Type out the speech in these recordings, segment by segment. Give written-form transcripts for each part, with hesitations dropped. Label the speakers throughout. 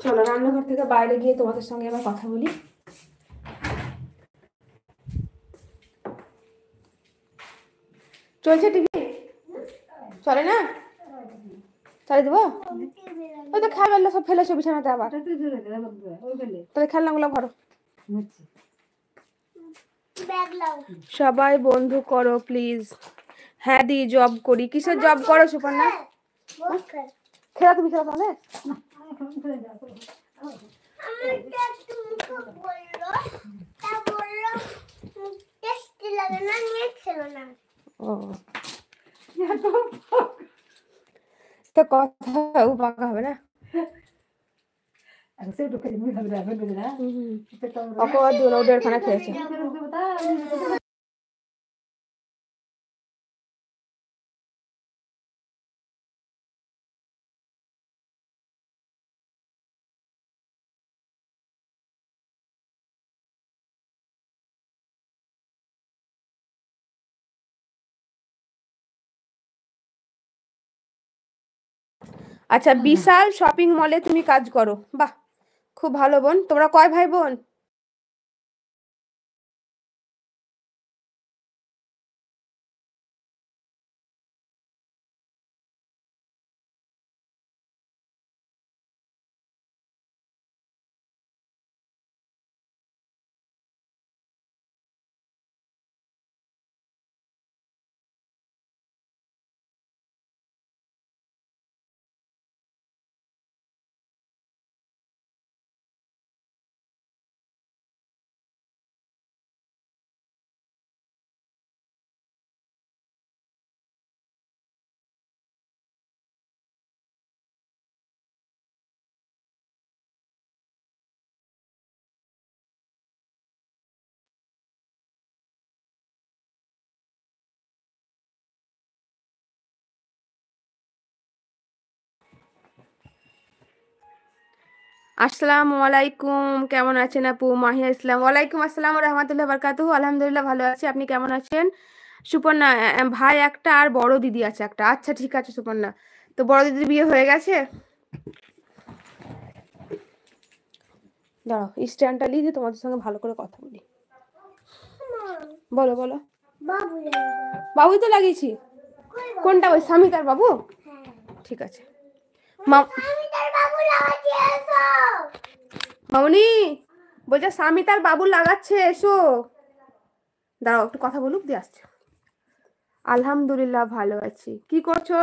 Speaker 1: চলো রান্নাঘর থেকে বাইরে গিয়ে তোমাদের সঙ্গে আবার কথা বলি। চলছে টিভি? চলে না? চালিয়ে দেবো? ওই তো খেলনা সব ফেলেছো বিছানাতে আবার, তাহলে খেলনাগুলো ভরো। সবাই বন্ধু করো প্লিজ। হ্যাঁ দি জব করি। কিসের জব করো সুপর্ণা? খেলা তুমি খেলা তাহলে। তো কথা পাকা হবে না। অপবাদ 2.5 খানা খেয়েছে। আচ্ছা বিশাল শপিং মলে তুমি কাজ করো, বাহ খুব ভালো বোন। তোমরা কয় ভাই বোন? আসসালামু আলাইকুম, কেমন আছেন আপু? মাহিয়া ইসলাম। ওয়ালাইকুম আসসালাম রহমতুল্লাহ বারকাতুহু। আলহামদুলিল্লাহ ভালো আছি, আপনি কেমন আছেন? সুপর্ণা ভাই একটা আর বড় দিদি আছে একটা। আচ্ছা ঠিক আছে সুপর্ণা, তো বড় দিদির বিয়ে হয়ে গেছে? দাঁড়াও স্ট্যান্ডটা নিয়ে তোমাদের সঙ্গে ভালো করে কথা বলি। বলো বলো। বাবুই তো লাগিয়েছি। কোনটা? ওই স্বামীকার বাবু? ঠিক আছে। মামনি বলছে স্বামী তার বাবু লাগাচ্ছে, এসো। দাঁড়াও একটু কথা বলুক, দিয়ে আসছে। আলহামদুলিল্লাহ ভালো আছি। কি করছো?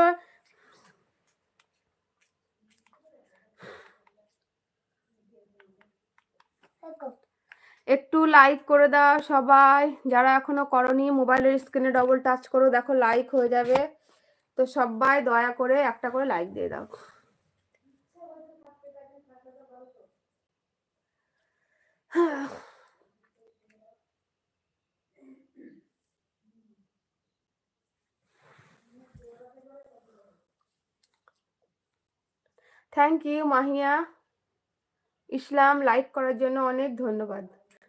Speaker 1: একটু লাইক করে দাও সবাই, যারা এখনো করনি মোবাইলের স্ক্রিনে ডবল টাচ করো, দেখো লাইক হয়ে যাবে। তো সবাই দয়া করে একটা করে লাইক দিয়ে দাও। Thank you Mahiya Islam, like করার জন্য অনেক ধন্যবাদ।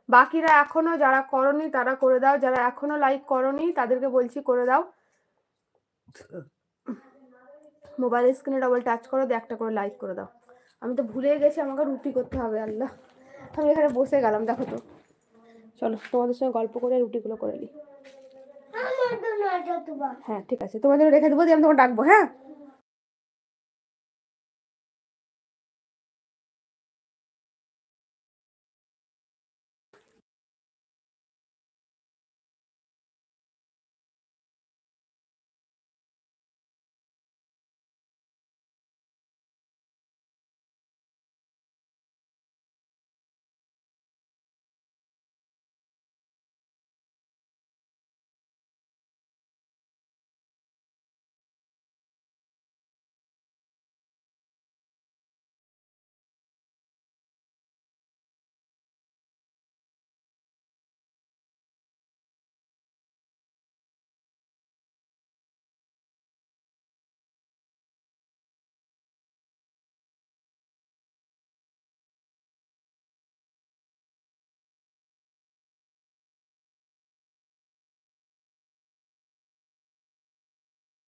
Speaker 1: বাকিরা এখনো যারা করনি তারা করে দাও, যারা এখনো লাইক করনি তাদেরকে বলছি করে দাও। মোবাইল স্ক্রিনে ডবল টাচ করো, দিয়ে একটা করে লাইক করে দাও। আমি তো ভুলে গেছি আমাকে রুটি করতে হবে। আল্লাহ, আমি এখানে বসে গেলাম দেখো তো। চলো তোমাদের সঙ্গে গল্প করে রুটিগুলো করে নিই। হ্যাঁ ঠিক আছে, তোমাদের রেখে দেবো, দিয়ে আমি তোমাকে ডাকবো। হ্যাঁ